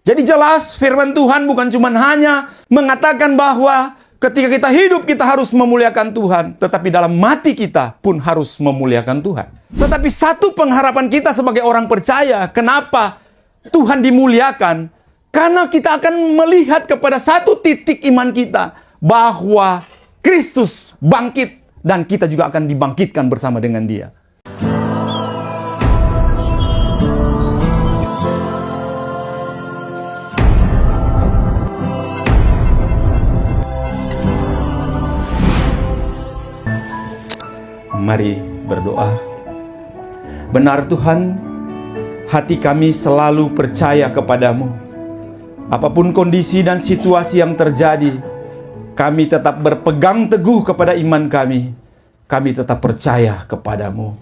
Jadi jelas firman Tuhan bukan cuma hanya mengatakan bahwa ketika kita hidup kita harus memuliakan Tuhan, tetapi dalam mati kita pun harus memuliakan Tuhan. Tetapi satu pengharapan kita sebagai orang percaya, kenapa Tuhan dimuliakan? Karena kita akan melihat kepada satu titik iman kita, bahwa Kristus bangkit dan kita juga akan dibangkitkan bersama dengan Dia. Mari berdoa. Benar Tuhan, hati kami selalu percaya kepadamu. Apapun kondisi dan situasi yang terjadi, kami tetap berpegang teguh kepada iman kami. Kami tetap percaya kepadamu.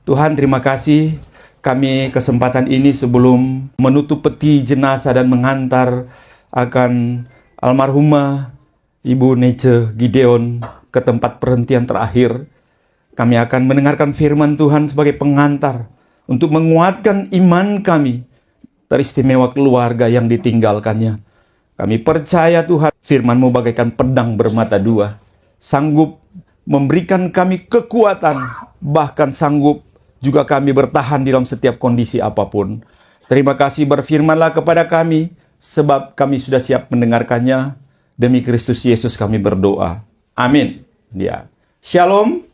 Tuhan, terima kasih. Kami kesempatan ini sebelum menutup peti jenazah dan mengantar akan almarhumah Ibu Nece Gideon ke tempat perhentian terakhir. Kami akan mendengarkan firman Tuhan sebagai pengantar untuk menguatkan iman kami, teristimewa keluarga yang ditinggalkannya. Kami percaya Tuhan, firman-Mu bagaikan pedang bermata dua, sanggup memberikan kami kekuatan, bahkan sanggup juga kami bertahan di dalam setiap kondisi apapun. Terima kasih, berfirmanlah kepada kami, sebab kami sudah siap mendengarkannya. Demi Kristus Yesus kami berdoa. Amin. Ya. Shalom.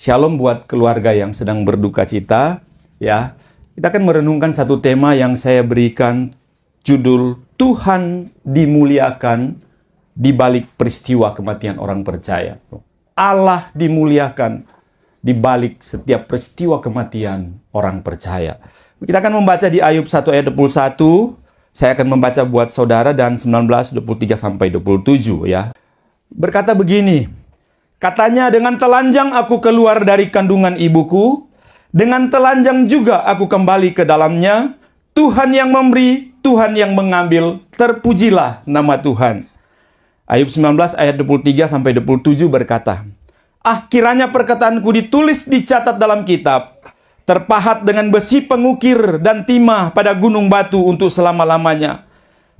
Shalom buat keluarga yang sedang berduka cita, ya. Kita akan merenungkan satu tema yang saya berikan judul Tuhan dimuliakan di balik peristiwa kematian orang percaya. Allah dimuliakan di balik setiap peristiwa kematian orang percaya. Kita akan membaca di Ayub 1 ayat 21. Saya akan membaca buat saudara dan 19, 23 sampai 27 ya. Berkata begini, katanya, dengan telanjang aku keluar dari kandungan ibuku, dengan telanjang juga aku kembali ke dalamnya. Tuhan yang memberi, Tuhan yang mengambil, terpujilah nama Tuhan. Ayub 19 ayat 23 sampai 27 berkata, kiranya perkataanku ditulis dicatat dalam kitab, terpahat dengan besi pengukir dan timah pada gunung batu untuk selama-lamanya.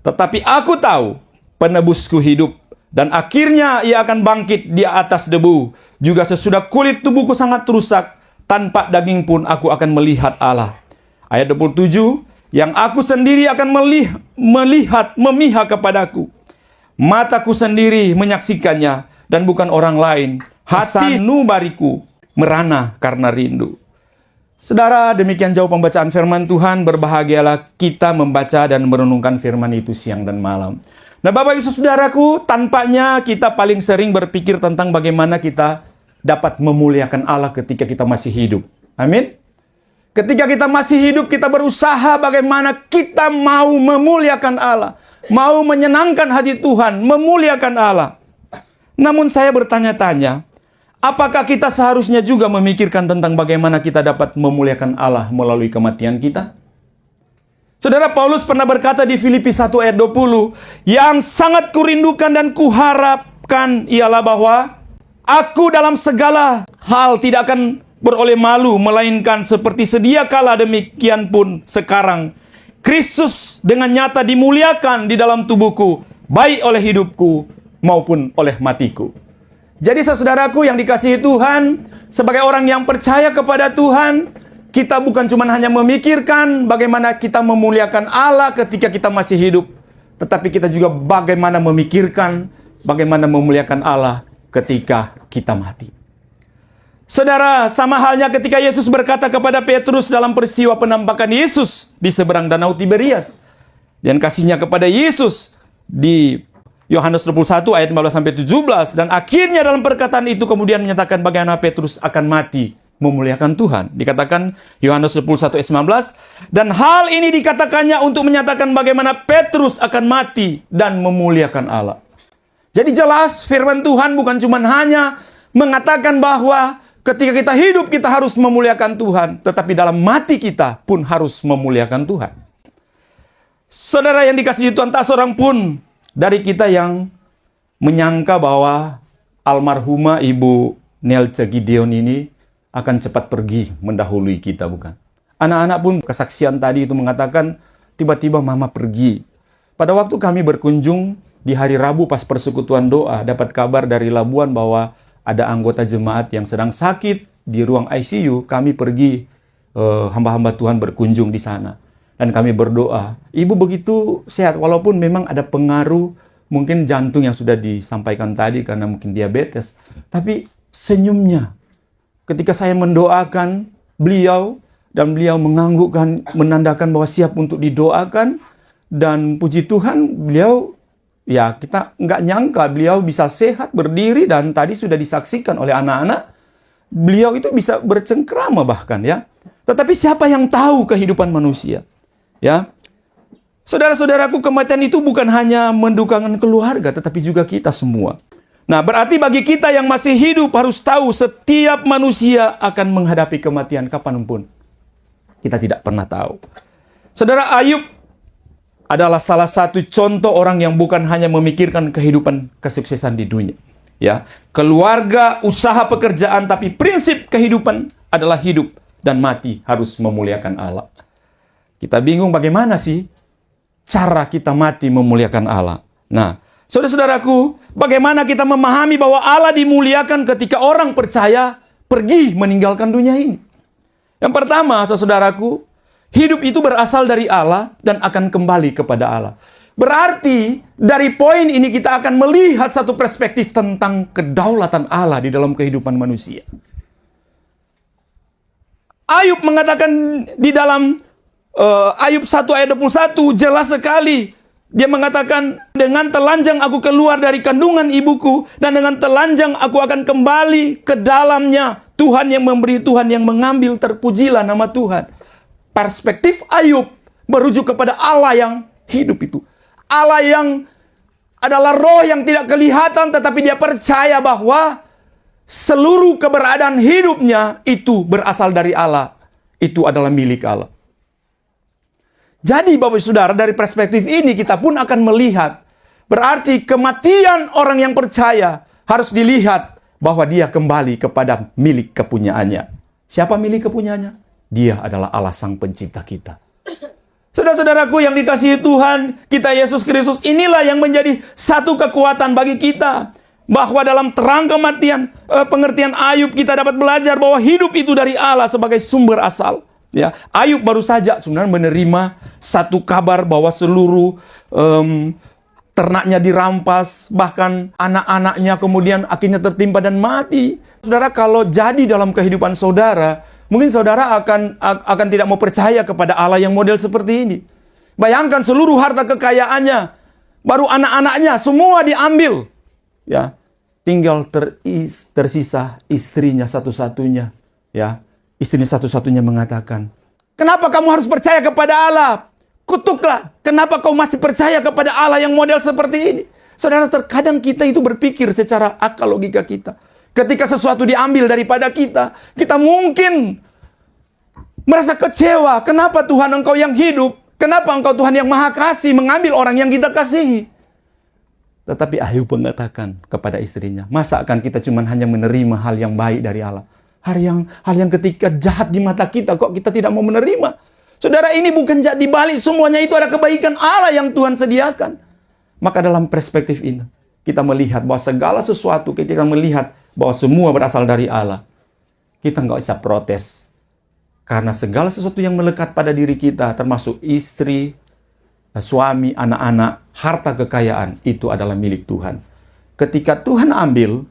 Tetapi aku tahu penebusku hidup, dan akhirnya ia akan bangkit di atas debu. Juga sesudah kulit tubuhku sangat rusak, tanpa daging pun aku akan melihat Allah. Ayat 27, yang aku sendiri akan melihat memihak kepadaku. Mataku sendiri menyaksikannya, dan bukan orang lain. Hati nubariku merana karena rindu. Saudara, demikian jauh pembacaan firman Tuhan. Berbahagialah kita membaca dan merenungkan firman itu siang dan malam. Nah, Bapak Ibu Saudaraku, tampaknya kita paling sering berpikir tentang bagaimana kita dapat memuliakan Allah ketika kita masih hidup. Amin. Ketika kita masih hidup, kita berusaha bagaimana kita mau memuliakan Allah, mau menyenangkan hati Tuhan, memuliakan Allah. Namun saya bertanya-tanya, apakah kita seharusnya juga memikirkan tentang bagaimana kita dapat memuliakan Allah melalui kematian kita? Saudara, Paulus pernah berkata di Filipi 1 ayat 20, yang sangat kurindukan dan kuharapkan ialah bahwa aku dalam segala hal tidak akan beroleh malu, melainkan seperti sedia kala demikian pun sekarang Kristus dengan nyata dimuliakan di dalam tubuhku, baik oleh hidupku maupun oleh matiku. Jadi saudaraku yang dikasihi Tuhan, sebagai orang yang percaya kepada Tuhan, kita bukan cuma hanya memikirkan bagaimana kita memuliakan Allah ketika kita masih hidup, tetapi kita juga bagaimana memikirkan bagaimana memuliakan Allah ketika kita mati. Saudara, sama halnya ketika Yesus berkata kepada Petrus dalam peristiwa penampakan Yesus di seberang Danau Tiberias, dan kasihnya kepada Yesus di Yohanes 21 ayat 15 sampai 17, dan akhirnya dalam perkataan itu kemudian menyatakan bagaimana Petrus akan mati memuliakan Tuhan. Dikatakan Yohanes 21 ayat 19, dan hal ini dikatakannya untuk menyatakan bagaimana Petrus akan mati dan memuliakan Allah. Jadi jelas firman Tuhan bukan cuma hanya mengatakan bahwa ketika kita hidup kita harus memuliakan Tuhan, tetapi dalam mati kita pun harus memuliakan Tuhan. Saudara yang dikasihi Tuhan, tak seorang pun dari kita yang menyangka bahwa almarhumah Ibu Nece Gideon ini akan cepat pergi mendahului kita, bukan? Anak-anak pun kesaksian tadi itu mengatakan tiba-tiba mama pergi. Pada waktu kami berkunjung di hari Rabu pas persekutuan doa, dapat kabar dari Labuan bahwa ada anggota jemaat yang sedang sakit di ruang ICU. Kami pergi, hamba-hamba Tuhan berkunjung di sana. Dan kami berdoa. Ibu begitu sehat, walaupun memang ada pengaruh mungkin jantung yang sudah disampaikan tadi karena mungkin diabetes. Tapi senyumnya ketika saya mendoakan beliau, dan beliau menganggukkan, menandakan bahwa siap untuk didoakan. Dan puji Tuhan, beliau, ya kita nggak nyangka beliau bisa sehat, berdiri, dan tadi sudah disaksikan oleh anak-anak, beliau itu bisa bercengkrama bahkan ya. Tetapi siapa yang tahu kehidupan manusia? Ya, saudara-saudaraku, kematian itu bukan hanya mendukakan keluarga, tetapi juga kita semua. Nah, berarti bagi kita yang masih hidup harus tahu setiap manusia akan menghadapi kematian kapanpun. Kita tidak pernah tahu. Saudara, Ayub adalah salah satu contoh orang yang bukan hanya memikirkan kehidupan kesuksesan di dunia. Ya, keluarga, usaha, pekerjaan, tapi prinsip kehidupan adalah hidup dan mati harus memuliakan Allah. Kita bingung bagaimana sih cara kita mati memuliakan Allah. Nah, saudara-saudaraku, bagaimana kita memahami bahwa Allah dimuliakan ketika orang percaya pergi meninggalkan dunia ini? Yang pertama, saudaraku, hidup itu berasal dari Allah dan akan kembali kepada Allah. Berarti dari poin ini kita akan melihat satu perspektif tentang kedaulatan Allah di dalam kehidupan manusia. Ayub mengatakan di dalam Ayub 1 ayat 21 jelas sekali. Dia mengatakan, dengan telanjang aku keluar dari kandungan ibuku, dan dengan telanjang aku akan kembali ke dalamnya. Tuhan yang memberi, Tuhan yang mengambil, terpujilah nama Tuhan. Perspektif Ayub merujuk kepada Allah yang hidup itu. Allah yang adalah roh yang tidak kelihatan, tetapi dia percaya bahwa seluruh keberadaan hidupnya itu berasal dari Allah. Itu adalah milik Allah. Jadi Bapak Saudara, dari perspektif ini kita pun akan melihat, berarti kematian orang yang percaya harus dilihat bahwa dia kembali kepada milik kepunyaannya. Siapa milik kepunyaannya? Dia adalah Allah Sang Pencipta kita. Saudara-saudaraku yang dikasihi Tuhan, kita Yesus Kristus, inilah yang menjadi satu kekuatan bagi kita. Bahwa dalam terang kematian, pengertian Ayub, kita dapat belajar bahwa hidup itu dari Allah sebagai sumber asal. Ya, Ayub baru saja sebenarnya menerima satu kabar bahwa seluruh ternaknya dirampas, bahkan anak-anaknya kemudian akhirnya tertimpa dan mati. Saudara, kalau jadi dalam kehidupan saudara, mungkin saudara akan tidak mau percaya kepada Allah yang model seperti ini. Bayangkan seluruh harta kekayaannya, baru anak-anaknya semua diambil. Ya, tinggal tersisa istrinya satu-satunya. Ya, istrinya satu-satunya mengatakan, "Kenapa kamu harus percaya kepada Allah? Kutuklah. Kenapa kau masih percaya kepada Allah yang model seperti ini?" Saudara, terkadang kita itu berpikir secara akal logika kita. Ketika sesuatu diambil daripada kita, kita mungkin merasa kecewa. Kenapa Tuhan Engkau yang hidup? Kenapa Engkau Tuhan yang Maha Kasih mengambil orang yang kita kasihi? Tetapi Ayub mengatakan kepada istrinya, masa akan kita cuma hanya menerima hal yang baik dari Allah? Hal yang ketika jahat di mata kita, kok kita tidak mau menerima? Saudara, ini bukan jahat, di balik semuanya itu ada kebaikan Allah yang Tuhan sediakan. Maka dalam perspektif ini, kita melihat bahwa segala sesuatu, ketika melihat bahwa semua berasal dari Allah, kita nggak bisa protes. Karena segala sesuatu yang melekat pada diri kita, termasuk istri, suami, anak-anak, harta kekayaan, itu adalah milik Tuhan. Ketika Tuhan ambil,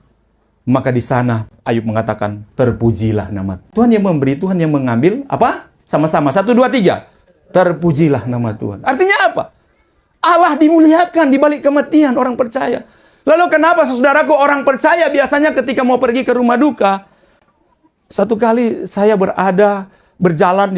maka di sana Ayub mengatakan, terpujilah nama Tuhan yang memberi, Tuhan yang mengambil. Apa? Sama-sama, 1, 2, 3. Terpujilah nama Tuhan. Artinya apa? Allah dimuliakan di balik kematian orang percaya. Lalu kenapa saudaraku orang percaya biasanya ketika mau pergi ke rumah duka? Satu kali saya berjalan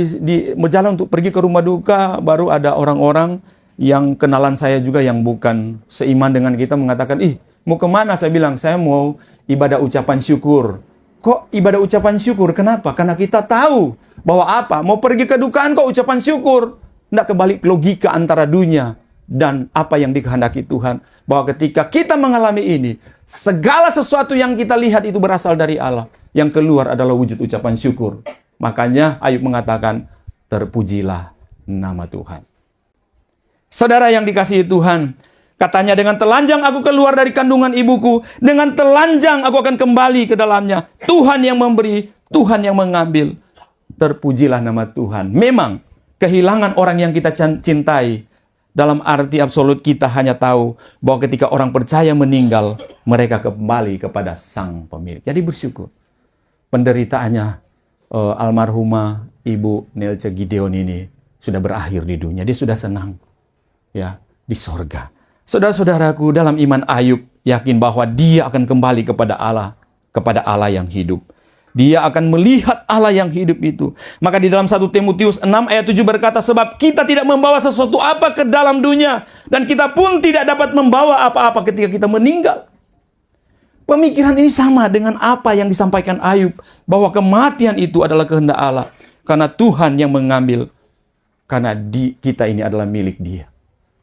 untuk pergi ke rumah duka, baru ada orang-orang yang kenalan saya juga yang bukan seiman dengan kita mengatakan, "Ih, mau kemana?" Saya bilang, "Saya mau ibadah ucapan syukur." Kok ibadah ucapan syukur? Kenapa? Karena kita tahu bahwa apa? Mau pergi ke dukaan kok ucapan syukur? Tidak kebalik logika antara dunia dan apa yang dikehendaki Tuhan. Bahwa ketika kita mengalami ini, segala sesuatu yang kita lihat itu berasal dari Allah. Yang keluar adalah wujud ucapan syukur. Makanya Ayub mengatakan, terpujilah nama Tuhan. Saudara yang dikasihi Tuhan, katanya, dengan telanjang aku keluar dari kandungan ibuku, dengan telanjang aku akan kembali ke dalamnya. Tuhan yang memberi, Tuhan yang mengambil. Terpujilah nama Tuhan. Memang kehilangan orang yang kita cintai, dalam arti absolut kita hanya tahu bahwa ketika orang percaya meninggal, mereka kembali kepada Sang Pemilik. Jadi bersyukur. Penderitaannya almarhumah Ibu Nelce Gideon ini sudah berakhir di dunia. Dia sudah senang ya di sorga. Saudara-saudaraku, dalam iman Ayub yakin bahwa dia akan kembali kepada Allah yang hidup. Dia akan melihat Allah yang hidup itu. Maka di dalam 1 Timotius 6 ayat 7 berkata, sebab kita tidak membawa sesuatu apa ke dalam dunia, dan kita pun tidak dapat membawa apa-apa ketika kita meninggal. Pemikiran ini sama dengan apa yang disampaikan Ayub, bahwa kematian itu adalah kehendak Allah, karena Tuhan yang mengambil, karena kita ini adalah milik Dia.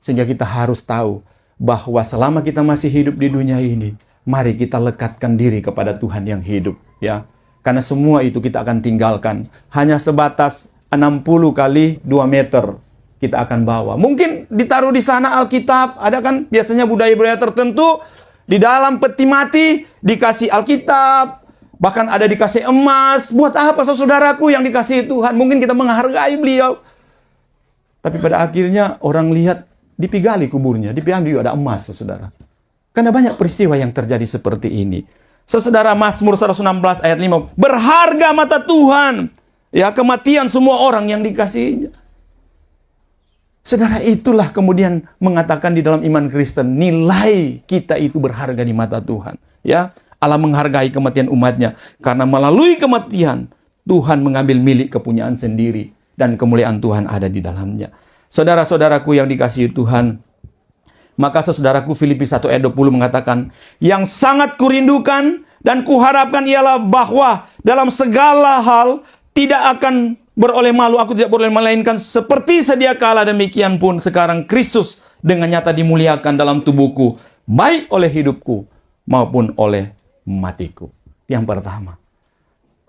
Sehingga kita harus tahu bahwa selama kita masih hidup di dunia ini, mari kita lekatkan diri kepada Tuhan yang hidup, ya. Karena semua itu kita akan tinggalkan. Hanya sebatas 60 kali 2 meter kita akan bawa. Mungkin ditaruh di sana Alkitab. Ada kan biasanya budaya-budaya tertentu. Di dalam peti mati dikasih Alkitab. Bahkan ada dikasih emas. Buat apa saudaraku yang dikasih Tuhan? Mungkin kita menghargai beliau. Tapi pada akhirnya orang lihat dipigali kuburnya. Dipigali juga ada emas, saudara. Karena banyak peristiwa yang terjadi seperti ini. Saudara, Mazmur 116 ayat 5. Berharga mata Tuhan. Ya, kematian semua orang yang dikasihinya. Saudara, itulah kemudian mengatakan di dalam iman Kristen, nilai kita itu berharga di mata Tuhan. Ya, Allah menghargai kematian umatnya. Karena melalui kematian, Tuhan mengambil milik kepunyaan sendiri. Dan kemuliaan Tuhan ada di dalamnya. Saudara-saudaraku yang dikasihi Tuhan, maka saudaraku, Filipi 1 ayat 20 mengatakan, yang sangat kurindukan dan kuharapkan ialah bahwa dalam segala hal tidak akan beroleh malu. Aku tidak beroleh melainkan seperti sedia kala, demikian pun sekarang Kristus dengan nyata dimuliakan dalam tubuhku, baik oleh hidupku maupun oleh matiku. Yang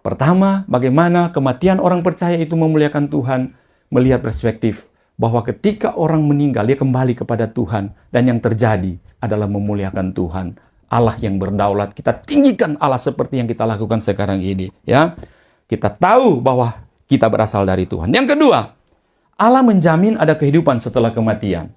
pertama, bagaimana kematian orang percaya itu memuliakan Tuhan, melihat perspektif bahwa ketika orang meninggal, dia kembali kepada Tuhan. Dan yang terjadi adalah memuliakan Tuhan. Allah yang berdaulat. Kita tinggikan Allah seperti yang kita lakukan sekarang ini. Ya, kita tahu bahwa kita berasal dari Tuhan. Yang kedua, Allah menjamin ada kehidupan setelah kematian.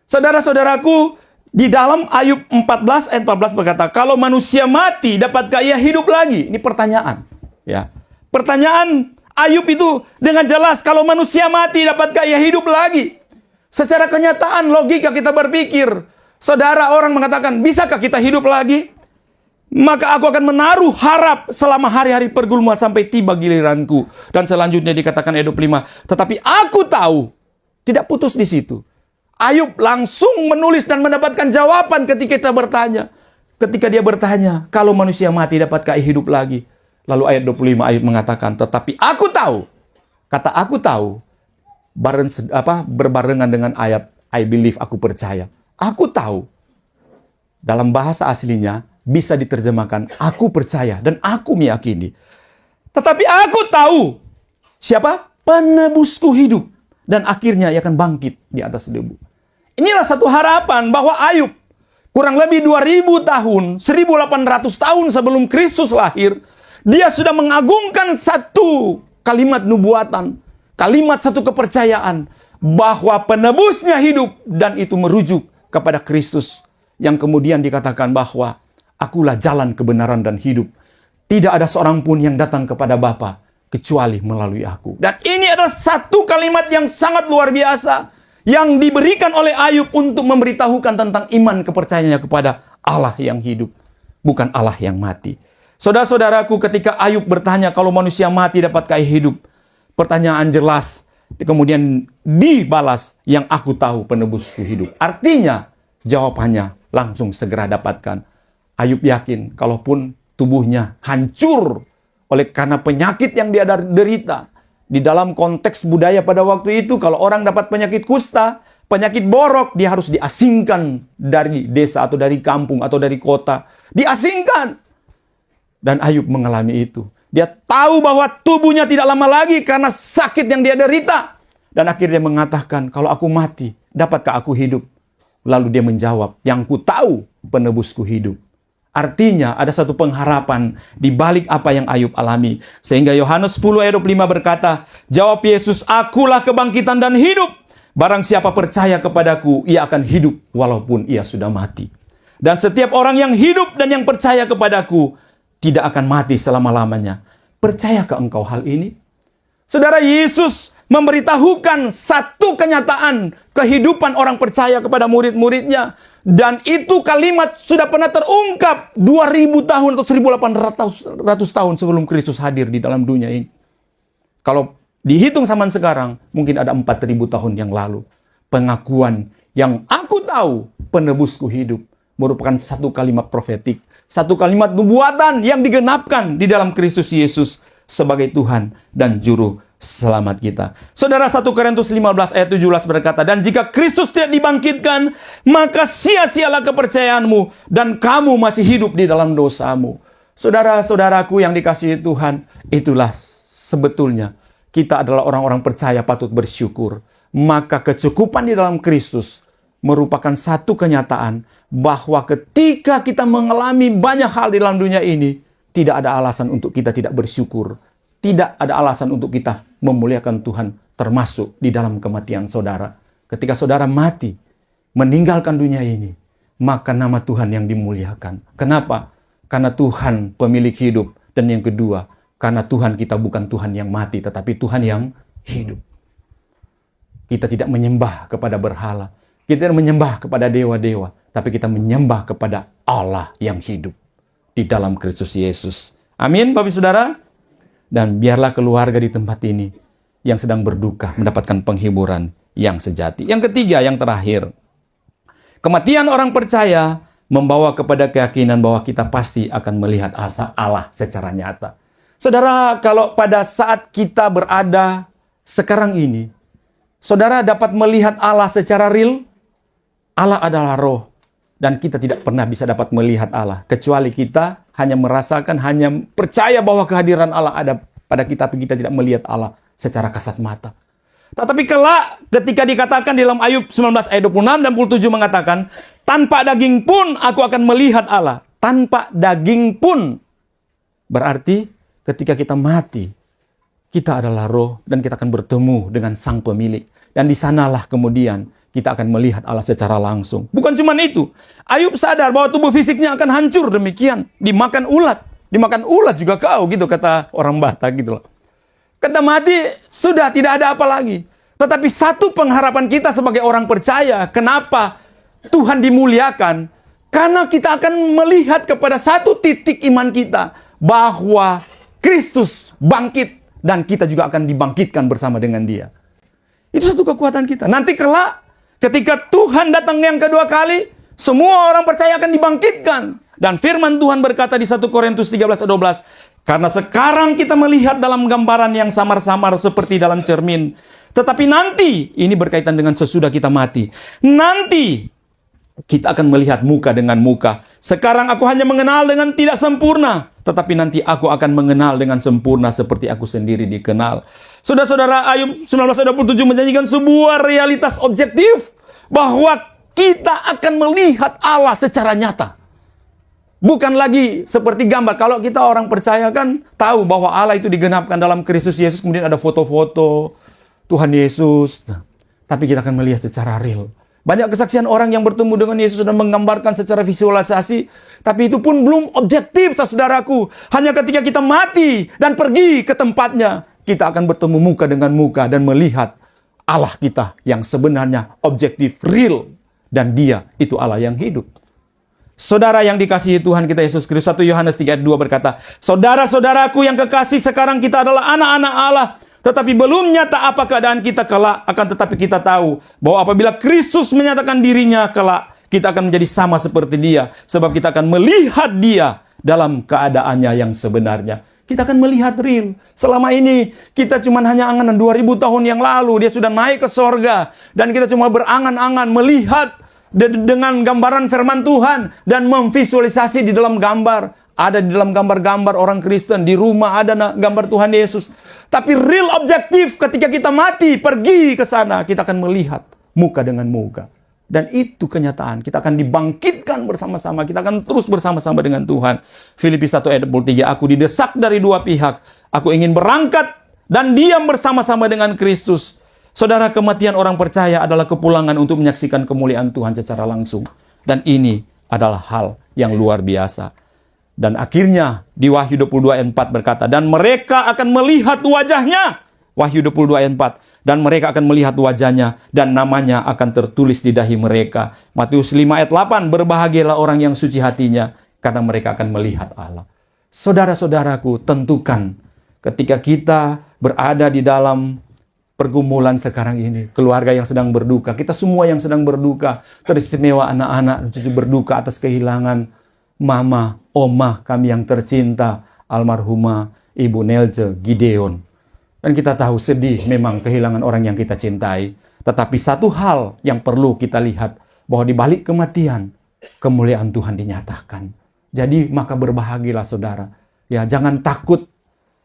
Saudara-saudaraku, di dalam Ayub 14 ayat 14 berkata, kalau manusia mati, dapatkah ia hidup lagi? Ini pertanyaan. Ya, pertanyaan Ayub itu dengan jelas, kalau manusia mati, dapatkah ia hidup lagi? Secara kenyataan, logika kita berpikir, saudara, orang mengatakan, bisakah kita hidup lagi? Maka aku akan menaruh harap selama hari-hari pergumulan sampai tiba giliranku. Dan selanjutnya dikatakan ayat 25, tetapi aku tahu, tidak putus di situ. Ayub langsung menulis dan mendapatkan jawaban ketika kita bertanya. Ketika dia bertanya, kalau manusia mati, dapatkah ia hidup lagi? Lalu ayat 25 Ayub mengatakan, tetapi aku tahu. Kata aku tahu berbarengan dengan ayat I believe, aku percaya. Aku tahu. Dalam bahasa aslinya bisa diterjemahkan aku percaya dan aku meyakini. Tetapi aku tahu siapa? Penebusku hidup dan akhirnya ia akan bangkit di atas debu. Inilah satu harapan bahwa Ayub kurang lebih 2000 tahun, 1800 tahun sebelum Kristus lahir, dia sudah mengagungkan satu kalimat nubuatan, kalimat satu kepercayaan bahwa penebusnya hidup dan itu merujuk kepada Kristus yang kemudian dikatakan bahwa akulah jalan kebenaran dan hidup. Tidak ada seorang pun yang datang kepada Bapa kecuali melalui aku. Dan ini adalah satu kalimat yang sangat luar biasa yang diberikan oleh Ayub untuk memberitahukan tentang iman kepercayaannya kepada Allah yang hidup, bukan Allah yang mati. Saudara-saudaraku, ketika Ayub bertanya, kalau manusia mati dapatkah ia hidup? Pertanyaan jelas, kemudian dibalas, yang aku tahu penebusku hidup. Artinya, jawabannya langsung segera dapatkan. Ayub yakin, kalaupun tubuhnya hancur karena penyakit yang dia derita. Di dalam konteks budaya pada waktu itu, kalau orang dapat penyakit kusta, penyakit borok, dia harus diasingkan dari desa atau dari kampung atau dari kota. Diasingkan. Dan Ayub mengalami itu. Dia tahu bahwa tubuhnya tidak lama lagi karena sakit yang dia derita. Dan akhirnya mengatakan, kalau aku mati, dapatkah aku hidup? Lalu dia menjawab, yang ku tahu penebusku hidup. Artinya ada satu pengharapan di balik apa yang Ayub alami. Sehingga Yohanes 10 ayat 25 berkata, jawab Yesus, akulah kebangkitan dan hidup. Barang siapa percaya kepadaku, ia akan hidup walaupun ia sudah mati. Dan setiap orang yang hidup dan yang percaya kepadaku, tidak akan mati selama-lamanya. Percayakah engkau hal ini? Saudara, Yesus memberitahukan satu kenyataan kehidupan orang percaya kepada murid-muridnya. Dan itu kalimat sudah pernah terungkap 2000 tahun atau 1800 tahun sebelum Kristus hadir di dalam dunia ini. Kalau dihitung zaman sekarang, mungkin ada 4000 tahun yang lalu. Pengakuan yang aku tahu penebusku hidup merupakan satu kalimat profetik. Satu kalimat nubuatan yang digenapkan di dalam Kristus Yesus sebagai Tuhan dan Juru Selamat kita. Saudara, 1 Korintus 15 ayat 17 berkata, dan jika Kristus tidak dibangkitkan, maka sia-sialah kepercayaanmu dan kamu masih hidup di dalam dosamu. Saudara-saudaraku yang dikasihi Tuhan, itulah sebetulnya kita adalah orang-orang percaya patut bersyukur. Maka kecukupan di dalam Kristus merupakan satu kenyataan bahwa ketika kita mengalami banyak hal di dalam dunia ini, tidak ada alasan untuk kita tidak bersyukur. Tidak ada alasan untuk kita memuliakan Tuhan, termasuk di dalam kematian saudara. Ketika saudara mati, meninggalkan dunia ini, maka nama Tuhan yang dimuliakan. Kenapa? Karena Tuhan pemilik hidup. Dan yang kedua, karena Tuhan kita bukan Tuhan yang mati, tetapi Tuhan yang hidup. Kita tidak menyembah kepada berhala. Kita tidak menyembah kepada dewa-dewa. Tapi kita menyembah kepada Allah yang hidup di dalam Kristus Yesus. Amin, Bapak Saudara. Dan biarlah keluarga di tempat ini yang sedang berduka mendapatkan penghiburan yang sejati. Yang ketiga, yang terakhir. Kematian orang percaya membawa kepada keyakinan bahwa kita pasti akan melihat asa Allah secara nyata. Saudara, kalau pada saat kita berada sekarang ini, saudara dapat melihat Allah secara real. Allah adalah roh. Dan kita tidak pernah bisa dapat melihat Allah. Kecuali kita hanya merasakan, hanya percaya bahwa kehadiran Allah ada pada kita, tapi kita tidak melihat Allah secara kasat mata. Tetapi kelak ketika dikatakan di dalam Ayub 19 ayat 26 dan 27 mengatakan, tanpa daging pun aku akan melihat Allah. Tanpa daging pun. Berarti ketika kita mati, kita adalah roh dan kita akan bertemu dengan Sang Pemilik. Dan di sanalah kemudian kita akan melihat Allah secara langsung. Bukan cuma itu. Ayub sadar bahwa tubuh fisiknya akan hancur demikian. Dimakan ulat. Dimakan ulat juga kau, gitu kata orang Batak gitu loh. Kata mati, sudah tidak ada apa lagi. Tetapi satu pengharapan kita sebagai orang percaya. Kenapa Tuhan dimuliakan? Karena kita akan melihat kepada satu titik iman kita. Bahwa Kristus bangkit. Dan kita juga akan dibangkitkan bersama dengan Dia. Itu satu kekuatan kita. Nanti kelak, ketika Tuhan datang yang kedua kali, semua orang percaya akan dibangkitkan. Dan firman Tuhan berkata di 1 Korintus 13 ayat 12, karena sekarang kita melihat dalam gambaran yang samar-samar seperti dalam cermin. Tetapi nanti, ini berkaitan dengan sesudah kita mati. Nanti, kita akan melihat muka dengan muka. Sekarang aku hanya mengenal dengan tidak sempurna. Tetapi nanti aku akan mengenal dengan sempurna seperti aku sendiri dikenal. Saudara-saudara, Ayub 19:27 menjanjikan sebuah realitas objektif bahwa kita akan melihat Allah secara nyata. Bukan lagi seperti gambar. Kalau kita orang percaya kan tahu bahwa Allah itu digenapkan dalam Kristus Yesus. Kemudian ada foto-foto Tuhan Yesus. Nah, tapi kita akan melihat secara real. Banyak kesaksian orang yang bertemu dengan Yesus dan menggambarkan secara visualisasi. Tapi itu pun belum objektif, saudaraku. Hanya ketika kita mati dan pergi ke tempatnya, kita akan bertemu muka dengan muka dan melihat Allah kita yang sebenarnya objektif, real. Dan Dia itu Allah yang hidup. Saudara yang dikasihi Tuhan kita Yesus Kristus, 1 Yohanes 3 ayat 2 berkata, saudara-saudaraku yang kekasih, sekarang kita adalah anak-anak Allah. Tetapi belum nyata apa keadaan kita kelak. Akan tetapi kita tahu bahwa apabila Kristus menyatakan dirinya kelak, kita akan menjadi sama seperti Dia. Sebab kita akan melihat Dia dalam keadaannya yang sebenarnya. Kita akan melihat real. Selama ini kita cuma hanya angan 2000 tahun yang lalu. Dia sudah naik ke sorga. Dan kita cuma berangan-angan melihat dengan gambaran firman Tuhan. Dan memvisualisasi di dalam gambar. Ada di dalam gambar-gambar orang Kristen. Di rumah ada gambar Tuhan Yesus. Tapi real objektif ketika kita mati, pergi ke sana, kita akan melihat muka dengan muka. Dan itu kenyataan, kita akan dibangkitkan bersama-sama, kita akan terus bersama-sama dengan Tuhan. Filipi 1 ayat 23, aku didesak dari dua pihak, aku ingin berangkat dan diam bersama-sama dengan Kristus. Saudara, kematian orang percaya adalah kepulangan untuk menyaksikan kemuliaan Tuhan secara langsung. Dan ini adalah hal yang luar biasa. Dan akhirnya di Wahyu 22 ayat 4 berkata, dan mereka akan melihat wajahnya. Wahyu 22 ayat 4. Dan mereka akan melihat wajahnya dan namanya akan tertulis di dahi mereka. Matius 5 ayat 8, berbahagialah orang yang suci hatinya karena mereka akan melihat Allah. Saudara-saudaraku, tentukan ketika kita berada di dalam pergumulan sekarang ini, keluarga yang sedang berduka, kita semua yang sedang berduka, teristimewa anak-anak dan cucu berduka atas kehilangan mama, omah kami yang tercinta, almarhumah Ibu Nelce Gideon. Dan kita tahu sedih memang kehilangan orang yang kita cintai. Tetapi satu hal yang perlu kita lihat, bahwa di balik kematian, kemuliaan Tuhan dinyatakan. Jadi maka berbahagialah saudara. Ya, jangan takut.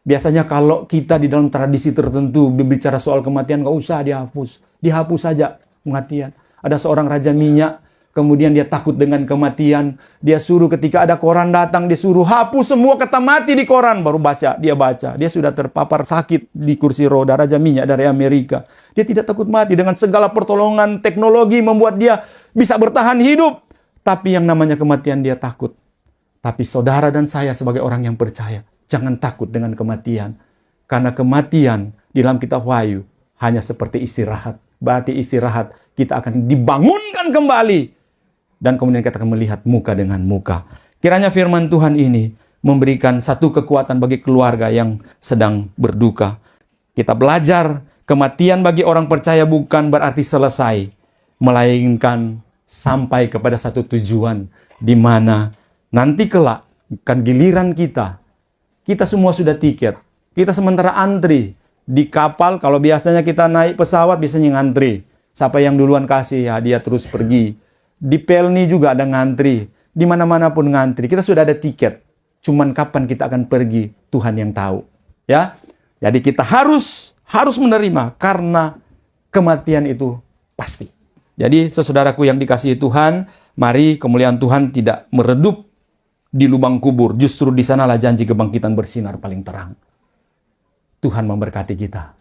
Biasanya kalau kita di dalam tradisi tertentu berbicara soal kematian, nggak usah dihapus. Dihapus saja kematian. Ada seorang raja minyak, kemudian dia takut dengan kematian. Dia suruh ketika ada koran datang, dia suruh hapus semua kata mati di koran. Baru baca, dia baca. Dia sudah terpapar sakit di kursi roda, raja minyak dari Amerika. Dia tidak takut mati. Dengan segala pertolongan teknologi membuat dia bisa bertahan hidup. Tapi yang namanya kematian dia takut. Tapi saudara dan saya sebagai orang yang percaya, jangan takut dengan kematian. Karena kematian di dalam kitab Wahyu hanya seperti istirahat. Berarti istirahat, kita akan dibangunkan kembali. Dan kemudian kita akan melihat muka dengan muka. Kiranya firman Tuhan ini memberikan satu kekuatan bagi keluarga yang sedang berduka. Kita belajar kematian bagi orang percaya bukan berarti selesai. Melainkan sampai kepada satu tujuan. Di mana nanti kelak kan giliran kita. Kita semua sudah tiket. Kita sementara antri. Di kapal, kalau biasanya kita naik pesawat, biasanya ngantri. Siapa yang duluan kasih, ya dia terus pergi. Di Pelni juga ada ngantri. Di mana-mana pun ngantri. Kita sudah ada tiket. Cuman kapan kita akan pergi, Tuhan yang tahu. Ya. Jadi kita harus menerima karena kematian itu pasti. Jadi saudaraku yang dikasihi Tuhan, mari kemuliaan Tuhan tidak meredup di lubang kubur. Justru di sanalah janji kebangkitan bersinar paling terang. Tuhan memberkati kita.